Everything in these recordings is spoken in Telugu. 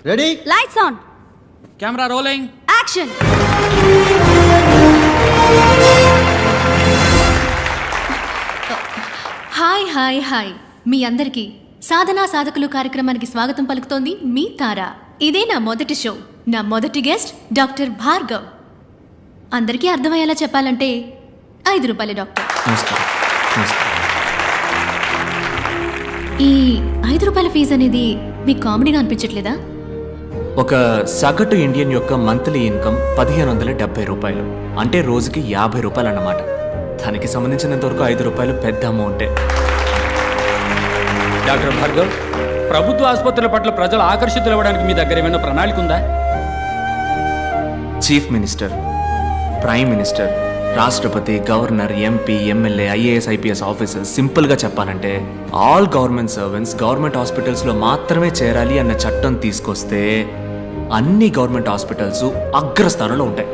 Ready, lights on, camera rolling, action. Hi hi hi, మీ అందరికీ సాధనా సాధకులు కార్యక్రమానికి స్వాగతం పలుకుతోంది మీ తార. ఇదే నా మొదటి షో. నా మొదటి గెస్ట్ డాక్టర్ భార్గవ్. అందరికీ అర్థమయ్యేలా చెప్పాలంటే 5 రూపాయల డాక్టర్. ఈ 5 రూపాయల ఫీజు అనేది మీకు కామెడీగా అనిపించట్లేదా? ఒక సగటు ఇండియన్ యొక్క మంత్లీ ఇన్కమ్ 1570 రూపాయలు, అంటే రోజుకి 50 రూపాయలు అన్నమాట. దానికి సంబంధించినంత వరకు 5 రూపాయలు పెద్ద అమౌంటే. డాక్టర్ భార్గవ్, ప్రభుత్వ ఆసుపత్రుల పట్ల ప్రజలు ఆకర్షితులవ్వడానికి మీ దగ్గర ఏమైనా ప్రణాళిక ఉందా? చీఫ్ మినిస్టర్, ప్రైమ్ మినిస్టర్, రాష్ట్రపతి, governor, MP, MLA, IAS, IPS officers, సింపుల్గా చెప్పాలంటే ఆల్ గవర్నమెంట్ సర్వెంట్స్ గవర్నమెంట్ హాస్పిటల్స్లో మాత్రమే చేరాలి అన్న చట్టం తీసుకొస్తే అన్ని గవర్నమెంట్ హాస్పిటల్స్ అగ్రస్థానంలో ఉంటాయి.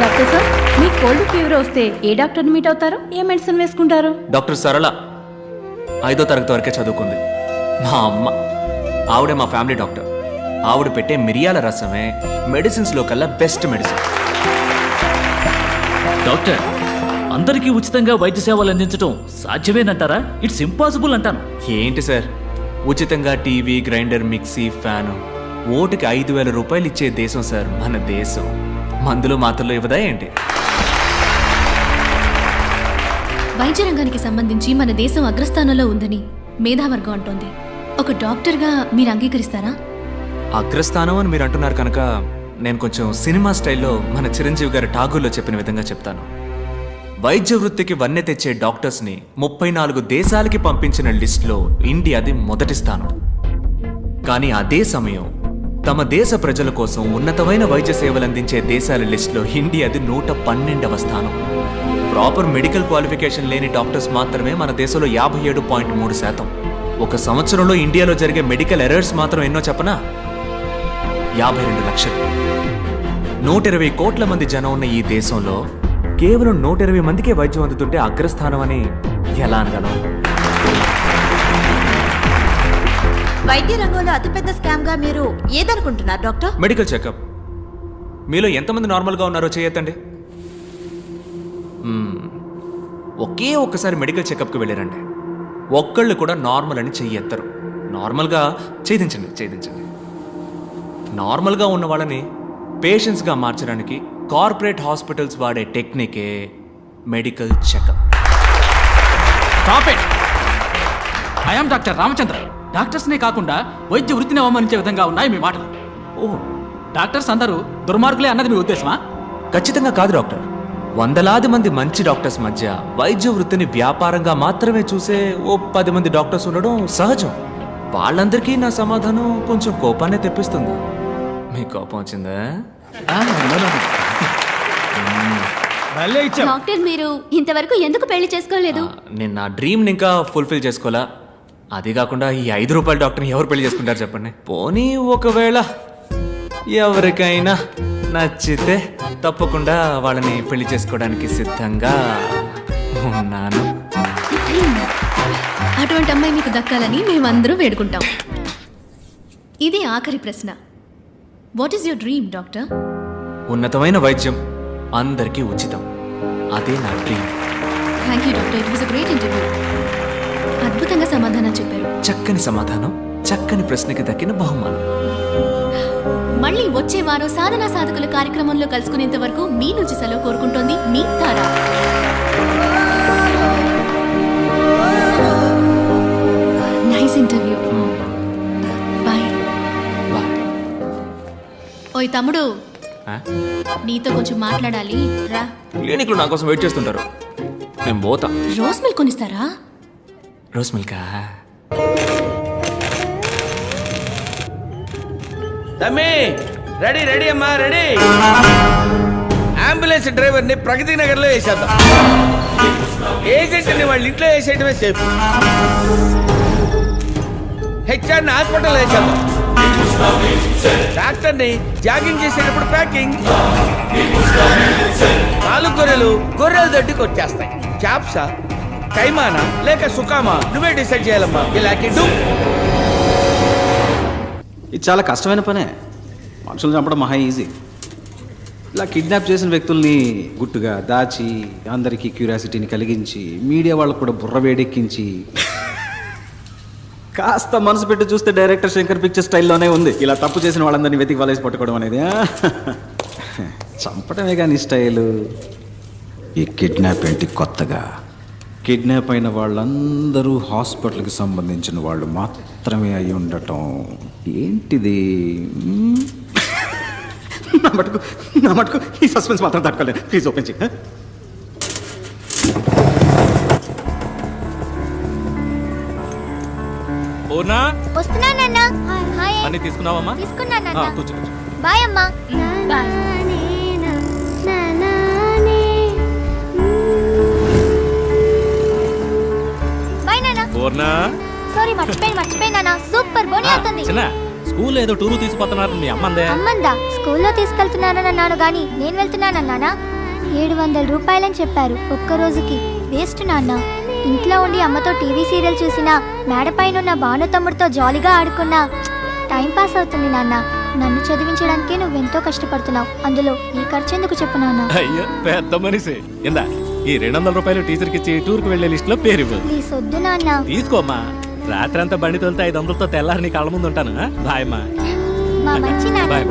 డాక్టర్ సార్, మీ కోల్డ్ ఫీవర్ వస్తే ఏ డాక్టర్ని మీట్ అవుతారు? ఏ మెడిసిన్ వేసుకుంటారు? డాక్టర్ సరళ 5వ తరగతి వరకే చదువుకుంది. మా అమ్మ, ఆవిడే మా ఫ్యామిలీ డాక్టర్. ఆవిడ పెట్టే మిరియాల రసమే మెడిసిన్స్లో కల్లా బెస్ట్ మెడిసిన్. డాక్టర్, అందరికీ ఉచితంగా వైద్య సేవలు అందించడం సాధ్యమేనంటారా? ఇట్స్ ఇంపాసిబుల్ అంటాను. ఏంటి సార్, ఉచితంగా టీవీ, గ్రైండర్, మిక్సీ, ఫ్యాను ఓటుకి 5,000 రూపాయలు ఇచ్చే దేశం సార్ మన దేశం. మందులు మాత్రలు ఇవ్వదా ఏంటి? వైద్య రంగానికి సంబంధించి మన దేశం అగ్రస్థానంలో ఉందని మేధావర్గం అంటోంది. ఒక డాక్టర్గా మీరు అంగీకరిస్తారా? అగ్రస్థానం అని మీరు అంటున్నారు కనుక నేను కొంచెం సినిమా స్టైల్లో మన చిరంజీవి గారి ఠాగూర్లో చెప్పిన విధంగా చెప్తాను. వైద్య వృత్తికి వన్నె తెచ్చే డాక్టర్స్ని 34 దేశాలకి పంపించిన లిస్టులో ఇండియాది మొదటి స్థానం. కానీ అదే సమయం తమ దేశ ప్రజల కోసం ఉన్నతమైన వైద్య సేవలు అందించే దేశాల లిస్టులో ఇండియాది 112వ స్థానం. ప్రాపర్ మెడికల్ క్వాలిఫికేషన్ లేని డాక్టర్స్ మాత్రమే మన దేశంలో 57.3%. ఒక సంవత్సరంలో ఇండియాలో జరిగే మెడికల్ ఎర్రర్స్ మాత్రం ఎన్నో చెప్పనా? 52 లక్షలు. 120 కోట్ల మంది జనం ఉన్న ఈ దేశంలో కేవలం 120 మందికే వైద్యం అందుతుంటే అగ్రస్థానం అని ఎలా అనగలం? వైద్య రంగంలో అతిపెద్ద స్కామ్ గా మీరు ఏదనుకుంటున్నారు డాక్టర్? Medical checkup. మీలో ఎంతమంది నార్మల్గా ఉన్నారో చేయొద్దండి. ఒకే ఒక్కసారి మెడికల్ చెకప్కి వెళ్ళారండి, ఒక్కళ్ళు కూడా నార్మల్ అని చెయ్యెత్తరు. నార్మల్గా ఛేదించండి. నార్మల్గా ఉన్న వాళ్ళని పేషెంట్స్గా మార్చడానికి కార్పొరేట్ హాస్పిటల్స్ వాడే టెక్నికే medical checkup. Stop it. I am doctor Ramachandra. డాక్టర్స్నే కాకుండా వైద్య వృత్తిని అవమానించే విధంగా ఉన్నాయి మీ మాటలు. ఓ, డాక్టర్స్ అందరూ దుర్మార్గులే అన్నది మీ ఉద్దేశమా? ఖచ్చితంగా కాదు డాక్టర్. వందలాది మంది మంచి డాక్టర్స్ మధ్య వైద్య వృత్తిని వ్యాపారంగా మాత్రమే చూసే ఓ 10 మంది డాక్టర్స్ ఉండడం సహజం. వాళ్ళందరికీ నా సమాధానం కొంచెం కోపాన్ని తెప్పిస్తుంది. మీ కోపం వచ్చిందా? డాక్టర్, మీరు ఇంతవరకు ఎందుకు పెళ్లి చేసుకోలేదు? నేను నా డ్రీమ్ని ఇంకా ఫుల్ఫిల్ చేసుకోవాలా. అది కాకుండా ఈ 5 రూపాయల డాక్టర్ని ఎవరు పెళ్లి చేసుకుంటారు చెప్పండి? పోనీ ఒకవేళ ఎవరికైనా నచ్చితే తప్పకుండా వాళ్ళని పెళ్లి చేసుకోవడానికి సిద్ధంగా ఉన్నాను. అటువంటి అమ్మాయి మీకు దక్కాలని మేమందరూ వేడుకుంటాం. ఇది ఆఖరి ప్రశ్న. What is your dream doctor? ఉన్నతమైన వైద్యం, అందరికీ ఉచితం. అదే నా dream. Thank you doctor, it was a great interview. అద్భుతంగా సమాధానం చెప్పారు. చక్కని సమాధానం, చక్కని ప్రశ్నకి దక్కిన బహుమానం. మళ్ళీ వచ్చే వారం సాధనా సాధకుల కార్యక్రమంలో కలుసుకునేంత వరకు మీ నుంచి సెలవు కోరుకుంటోంది మీ తారా. Nice interview. బాయ్. ఓయ్ తమ్ముడు, నీతో కొంచెం మాట్లాడాలి, రా. క్లినిక్లో నా కోసం వెయిట్ చేస్తుంటారు, నేను పోతా. రోజ్ మిల్క్ కొనిస్తారా? రోజ్ మిల్కా? తమ్మి రెడీ అమ్మా, రెడీ. అంబులెన్స్ డ్రైవర్ ని ప్రగతి నగర్ లో వేసేద్దాం. ఏజెంట్ ని వాళ్ళ ఇంట్లో వేసేయటమే సేఫ్. హెచ్ఆర్ ని హాస్పిటల్ వేసేద్దాం. డాక్టర్ ని జాగింగ్ చేసేటప్పుడు ప్యాకింగ్. 4 గొర్రెలు దొడ్డికి వచ్చేస్తాయి. చాప్సా, కైమానా లేక సుకామా, నువ్వే డిసైడ్ చేయాలమ్మా. ఇలా ఇది చాలా కష్టమైన పనే. మనుషులను చంపడం మహా ఈజీ. ఇలా కిడ్నాప్ చేసిన వ్యక్తుల్ని గుట్టుగా దాచి అందరికీ క్యూరియాసిటీని కలిగించి మీడియా వాళ్ళకు కూడా బుర్ర వేడెక్కించి కాస్త మనసు పెట్టి చూస్తే డైరెక్టర్ శంకర్ పిక్చర్ స్టైల్లోనే ఉంది. ఇలా తప్పు చేసిన వాళ్ళందరినీ వెతికి వలేసి పట్టుకోవడం అనేది. చంపడమే కానీ స్టైలు. ఈ కిడ్నాప్ ఏంటి కొత్తగా? కిడ్నాప్ అయిన వాళ్ళందరూ హాస్పిటల్కి సంబంధించిన వాళ్ళు మాత్రమే అయి ఉండటం ఏంటిది? నా మటుకు ఈ సస్పెన్స్ మాత్రం తట్టుకోలేదు. ప్లీజ్ ఓపెన్ చేయి. పూర్ణ వస్తున్నానన్నా. హాయ్. అన్ని తీసుకున్నావమ్మా? తీసుకున్నానన్నా. కూర్చో కూర్చో. బాయ్ అమ్మా. బాయ్. బాయ్ నాన్న. పూర్ణ సారీ మర్చిపోయినానా. సూపర్ బోని అవుతుంది. చిన్న స్కూల్ ఏదో టూరు తీసుకుపోతున్నారు మీ అమ్మందే. అమ్మందా స్కూల్లో తీసుకెళ్తున్నానన్నాను గాని నేను వెళ్తున్నానన్నానా. 700 రూపాయలని చెప్పారు ఒక్క రోజుకి. వేస్ట్ నాన్న. ఇంట్లో ఉండి అమ్మతో టీవీ సీరియల్ చూసినా మేడపైన ఉన్న భాను తమ్ముడితో జాలీగా ఆడుకున్నా టైం పాస్ అవుతుంది నాన్న. నన్ను చదివించడానికే నువ్వెంతో కష్టపడుతున్నావు. అందులో ఈ ఖర్చు ఎందుకు చెప్పు నాన్న. అయ్యో పెద్ద మనిషి. ఇందా ఈ 200 రూపాయలు టీచర్కి ఇచ్చి టూర్కి వెళ్లే లిస్ట్ లో పేరు ఇవ్వు. ప్లీజ్ వద్దు నాన్న. తీసుకోమ్మా. రాత్రి అంతా బండి తోలితే 500తో తెల్లారి నీ కళ్ళ ముందు ఉంటాను. బాయ్ అమ్మా. మా మంచి నాన్న. బాయ్.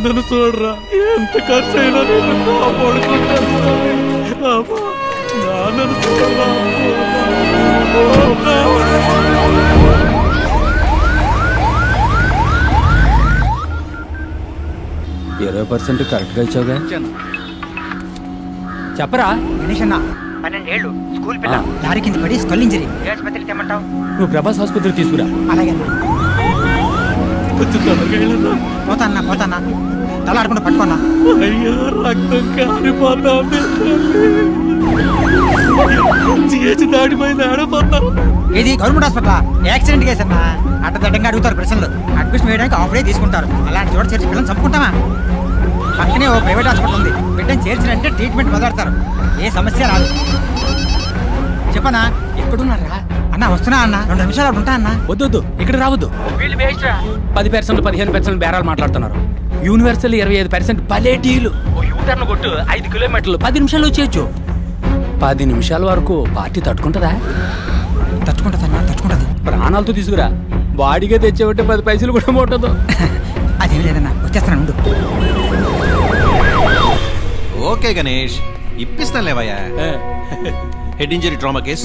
నన్ను చూడరా, ఎంత ఖర్చు అయినా నేను కాపాడుకుంటాను. నన్ను చూడరా. 20% కరెక్ట్గా ఇచ్చావుగా. చెప్పరా గణేష్ అన్న 12 ఏళ్ళు స్కూల్ పిల్ల లారీ కింద పడి స్కల్ ఇంజరీ. ఏ ఆసుపత్రికి తెమ్మంటావు? నువ్వు ప్రభాస్ ఆసుపత్రి తీసుకురా. అలాగే అన్న. కొంచెం త్వరగా వెళ్ళరా. పోతాన్నా తల ఆడకుండా పట్టుకున్నా. అయ్యో రక్తం కారిపోతా దాడిపోయింది. ఆడపోతా. ఇది గవర్నమెంట్ హాస్పిటల్. యాక్సిడెంట్ కేసు అన్న. అడ్డదడ్డంగా అడుగుతారు ప్రశ్నలు. అడ్మిషన్ వేయడానికి హాఫ్ డే తీసుకుంటారు. అలాంటి చోట చేర్చి పిల్లలు చంపుకుంటామా? పక్కనే ఓ ప్రైవేట్ హాస్పిటల్ ఉంది. బిడ్డను చేర్చినంటే ట్రీట్మెంట్ మొదలెడతారు. ఏ సమస్య రాదు. చెప్పనా? ఎక్కడున్నారా అన్న? వస్తున్నా అన్న. 2 నిమిషాలు అక్కడ ఉంటా అన్న. వద్దు ఇక్కడ రావద్దు. 10% 15% బేరాలు మాట్లాడుతున్నారు. యూనివర్సల్ 25% పలేటీలు. యూటర్న్ కొట్టు 5 కిలోమీటర్లు 10 నిమిషాలు వచ్చేయచ్చు. 10 నిమిషాల వరకు పార్టీ తట్టుకుంటుందా? తట్టుకుంటది. ప్రాణాలతో తీసుకురా. బాడీగా తెచ్చేవంటే 10 పైసలు కూడా ముట్టదు. అదేం లేదన్నా, వచ్చేస్తాను ఉండు. ఓకే గణేష్, ఇప్పిస్తాను లేవయ్యా. Head injury trauma case.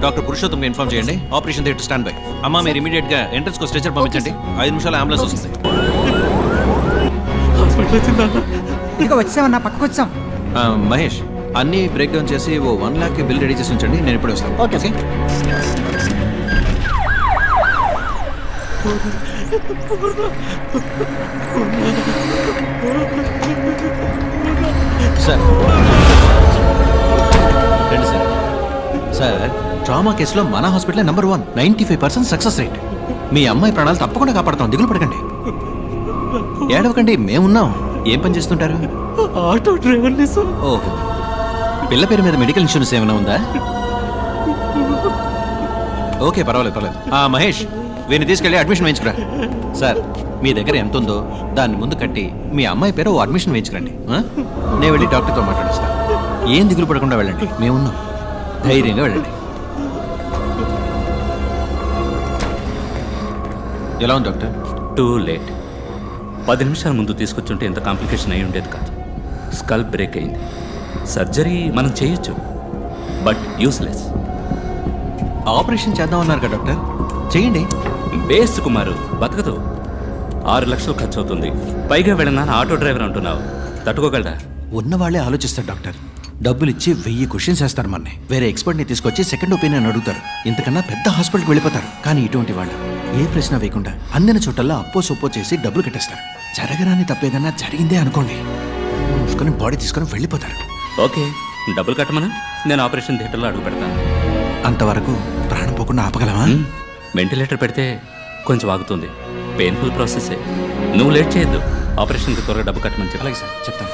Doctor Purushottam inform చేయండి. Operation theatre stand by. అమ్మా మీరు ఇమీడియట్ గా ఎంట్రన్స్ కు స్ట్రెచర్ పంపించండి. 5 నిమిషాలు అంబులెన్స్ వస్తుంది. ఇక వచ్చామన్నా, పక్కకు వచ్చాం. మహేష్ అన్ని బ్రేక్ డౌన్ చేసి ఓ 1 lakh బిల్ రెడీ చేసి ఉంచండి. నేను ఇప్పుడే వస్తాను. ఓకే సార్ రండి సార్. సార్ ట్రామా కేసులో మన హాస్పిటల్ నెంబర్ 1, 95% సక్సెస్ రేట్. మీ అమ్మాయి ప్రాణాలు తప్పకుండా కాపాడతాం. దిగులు పడకండి, ఏడవకండి, మేమున్నాం. ఏం పని చేస్తుంటారు? Auto driver. ఓహో, పిల్ల పేరు మీద మెడికల్ ఇన్సూరెన్స్ ఏమైనా ఉందా? ఓకే, పర్వాలేదు. మహేష్ వీరిని తీసుకెళ్ళి అడ్మిషన్ వేయించుకురా. సార్ మీ దగ్గర ఎంత ఉందో దాన్ని ముందు కట్టి మీ అమ్మాయి పేరు ఓ అడ్మిషన్ వేయించుకురండి. నేను వెళ్ళి డాక్టర్తో మాట్లాడిస్తాను. ఏం దిగులు పడకుండా వెళ్ళండి, మేమున్నాం. ధైర్యంగా వెళ్ళండి. ఎలా ఉంది డాక్టర్? Too late. 10 నిమిషాల ముందు తీసుకొచ్చుంటే ఇంత కాంప్లికేషన్ అయి ఉండేది కాదు. స్కల్ బ్రేక్ అయింది. సర్జరీ మనం చేయొచ్చు, బట్ యూస్లెస్. ఆపరేషన్ చేద్దామన్నారు కదా డాక్టర్, చేయండి. బేస్ కుమారు బతకదు. 6 లక్షలు ఖర్చు అవుతుంది. పైగా వెళ్ళినా ఆటో డ్రైవర్ అంటున్నావు, తట్టుకోగలరా? ఉన్నవాళ్లే ఆలోచిస్తారు డాక్టర్. డబ్బులు ఇచ్చి 1000 క్వశ్చన్స్ వేస్తారు మనని. వేరే ఎక్స్పర్ట్ని తీసుకొచ్చి సెకండ్ ఒపీనియన్ అడుగుతారు. ఇంతకన్నా పెద్ద హాస్పిటల్కి వెళ్ళిపోతారు. కానీ ఇటువంటి వాళ్ళు ఏ ప్రశ్న వేయకుండా అందిన చోటల్లో అప్పో సొప్పో చేసి డబ్బులు కట్టేస్తారు. జరగరాని తప్పేదన్నా జరిగిందే అనుకోండి, మూసుకొని బాడీ తీసుకొని వెళ్ళిపోతారు. ఓకే, డబ్బులు కట్టమను, నేను ఆపరేషన్ థియేటర్లో అడుగు పెడతాను. అంతవరకు ప్రాణం పోకుండా ఆపగలమా? వెంటిలేటర్ పెడితే కొంచెం ఆగుతుంది. పెయిన్ఫుల్ ప్రాసెసే. నువ్వు లేట్ చేయొద్దు. ఆపరేషన్కి త్వరగా డబ్బు కట్టమని చెప్పి. అలాగే సార్, చెప్తాను.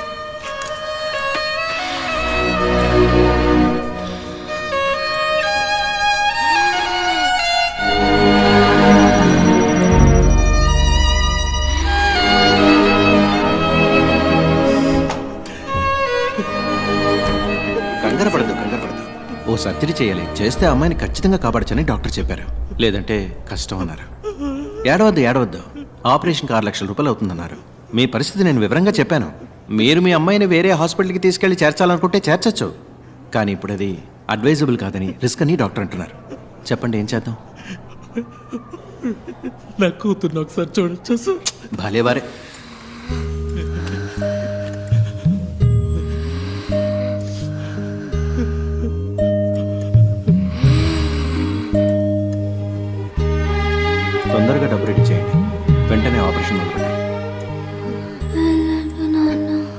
కంగారు పడద్దు. ఓ సర్జరీ చేయాలి. చేస్తే అమ్మాయిని ఖచ్చితంగా కాపాడచ్చని డాక్టర్ చెప్పారు. లేదంటే కష్టం అన్నారు. ఏడవద్దు. ఆపరేషన్కి 6 లక్షల రూపాయలు అవుతుందన్నారు. మీ పరిస్థితి నేను వివరంగా చెప్పాను. మీరు మీ అమ్మాయిని వేరే హాస్పిటల్కి తీసుకెళ్లి చేర్చాలనుకుంటే చేర్చచ్చు. కానీ ఇప్పుడు అది అడ్వైజబుల్ కాదని, రిస్క్ అని డాక్టర్ అంటున్నారు. చెప్పండి, ఏం చేద్దాం? నా కూతుర్ని ఒకసారి చూడొచ్చు. భలేవారే. తొందరగా డబ్బు రెడీ చేయండి. వెంటనే ఆపరేషన్ మొదలుపెట్టాలి.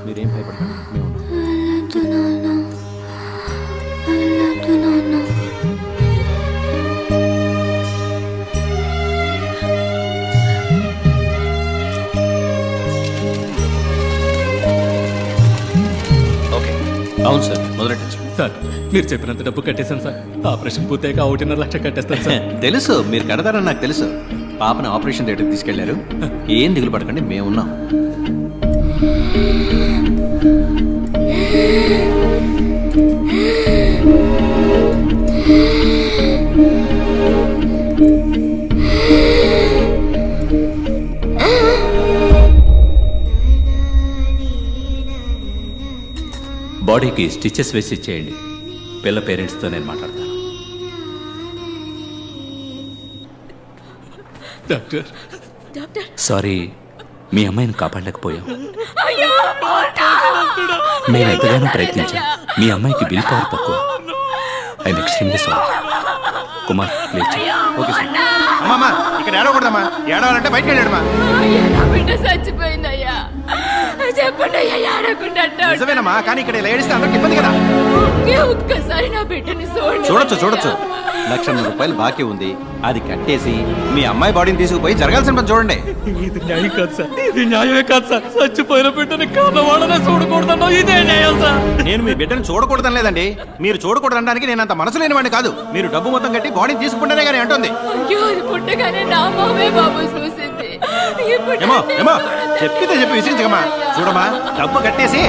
మీరేం భయపడకండి, మేము ఉన్నాం. ఓకే, అవును సార్, మొదలెట్టచ్చు. సార్, మీరు చెప్పినంత డబ్బు కట్టేశాను సార్. ఆపరేషన్ పూర్తయ్యాక 1.5 లక్ష కట్టేస్తాను సార్. తెలుసు, మీరు కడతారని నాకు తెలుసు. పాపని ఆపరేషన్ థియేటర్కి తీసుకెళ్లారు. ఏం దిగులు పడకండి, మేమున్నాం. బాడీకి స్టిచెస్ వేసి ఇచ్చేయండి. పిల్ల పేరెంట్స్తో నేను మాట్లాడతాను. సారీ, మీ అమ్మాయిని కాపాడలేకపోయాం. నేను ఎంతగానో ప్రయత్నించాను. మీ అమ్మాయికి బిల్ పవర్ తక్కువ. I'm extremely sorry. Kumar, please. Okay sir. అమ్మా, ఇక్కడ ఏడవకూడదమ్మా. ఏడవాలంటే బయటకు వెళ్ళాడమ్మా. చచ్చిపోయిందయ్యా, చెప్పండి అయ్యా, ఏడకుండా నిజమేనమ్మా, కానీ ఇక్కడ ఇలా ఏడిస్తే అందరికి ఇబ్బంది కదా. ఒక్కసారి నా బిడ్డని చూడొచ్చు. 1,00,000 రూపాయలు బాకీ ఉంది. అది కట్టేసి మీ అమ్మాయి బాడీని తీసుకుపోయి జరగాల్సిన పని చూడండి. ఇది న్యాయం కాదు సార్. ఇది న్యాయమే కాదు సార్. చచ్చిపోయిన బిడ్డని కాదవాడనే చూడకూడదన్నా ఇదే న్యాయం సార్. నేను మీ బిడ్డను చూడకూడదని లేదండి. మీరు చూడకూడదనడానికి నేను అంత మనసు లేనివాడిని కాదు. మీరు డబ్బు మొత్తం కట్టి బాడీని తీసుకుంటేనే కానీ అంటుంది. పుట్టగానే నా మామే బాబు చూసింది. ఏమో చెప్పితే చెప్పి విసిరించకమ్మా. చూడమ్మా, డబ్బు కట్టేసి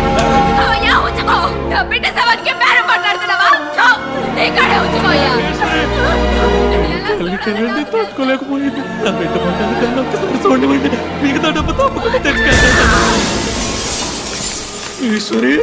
బిడ్డ సవానికి బేరం మాట్లాడుతున్నావా? ఇక్కడే ఉంచుకోయ్యా. తట్టుకోలేకపోయింది. నా బిడ్డ మాట్లాడుతున్నా ఒక్కసారి చూడండి. మిగతా డబ్బు తప్పకుండా తెచ్చుకెళ్తాను. ఈశ్వరి,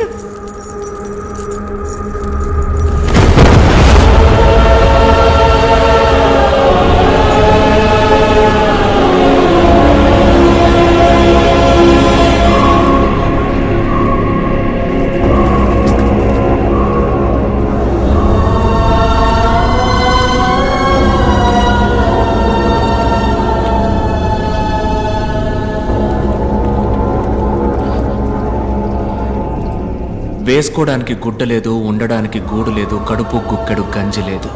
వేసుకోవడానికి గుడ్డ లేదు, ఉండడానికి గూడు లేదు, కడుపు గుక్కెడు గంజి లేదు.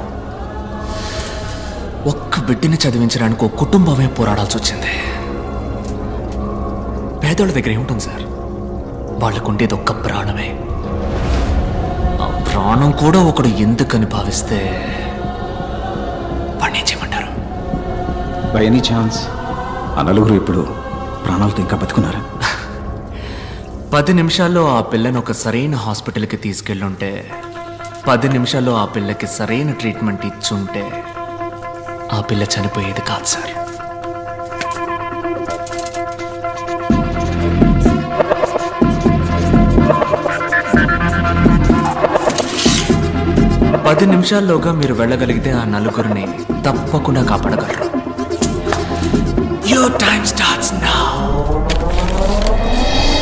ఒక్క బిడ్డని చదివించడానికి ఒక కుటుంబమే పోరాడాల్సి వచ్చింది. పేదోళ్ళ దగ్గర ఏముంటుంది సార్? వాళ్ళకుండేది ఒక్క ప్రాణమే. ఆ ప్రాణం కూడా ఒకడు ఎందుకని భావిస్తే వాడిని ఏం చేయమంటారు? బై ఎనీ ఛాన్స్ ఆ నలుగురు ఇప్పుడు ప్రాణాలతో ఇంకా బతుకున్నారా? 10 నిమిషాల్లో ఆ పిల్లని ఒక సరైన హాస్పిటల్కి తీసుకెళ్ళుంటే, 10 నిమిషాల్లో ఆ పిల్లకి సరైన ట్రీట్మెంట్ ఇచ్చుంటే ఆ పిల్ల చనిపోయేది కాదు సార్. పది నిమిషాల్లోగా మీరు వెళ్ళగలిగితే ఆ నలుగురిని తప్పకుండా కాపాడగలరు. Your time starts now.